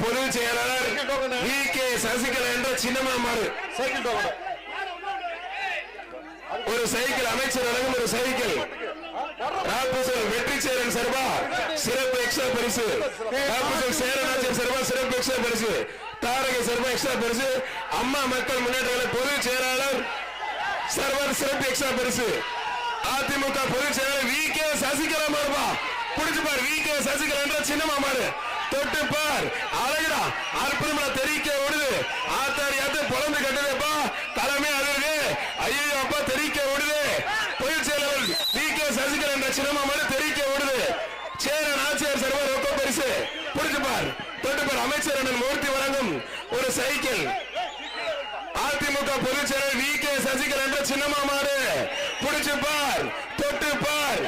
பொதுச் செயலாளர் VK சசிகலா என்ற சின்னமா மாறு ஒரு சைக்கிள் அமைச்சர் வழங்கும் ஒரு சைக்கிள் வெற்றி சேரன் சர்வா சிறப்பு எக்ஸ்ட்ரா பரிசு சேரனாச்சர் சர்வா சிறப்பு எக்ஸ்ட்ரா பரிசு தாரக சர்வா எக்ஸ்ட்ரா பரிசு அம்மா மக்கள் முன்னேற்ற பொதுச் செயலாளர் சர்வர் சிறப்பு எக்ஸ்ட்ரா பரிசு அதிமுக பொதுச் செயலாளர் VK சசிகலா மாறுபா புடிச்சு பாரு VK சசிகலா என்ற சின்னமா மாறு தொட்டு பார் அழகுடா அற்புதமா தெரிக்க ஓடுது ஆத்தாடி அது பொழந்து கட்டுதேப்பா தலைமை அதிர்வு ஐயோ அப்பா தெரிக்க ஓடுது பொதுச் செயலாளர் VK சசிகலா என்ற சின்னமா மாறு தெரிக்க ஓடுது சேரன் ஆட்சியர் சர்வர் ரொக்க பரிசு புடிச்சு பார் தொட்டு பார் அமைச்சர் அண்ணன் மூர்த்தி வழங்கும் ஒரு சைக்கிள் அதிமுக பொதுச் செயலாளர் VK சசிகலா என்ற சின்னமா மாறு புடிச்சு பார் தொட்டு பார்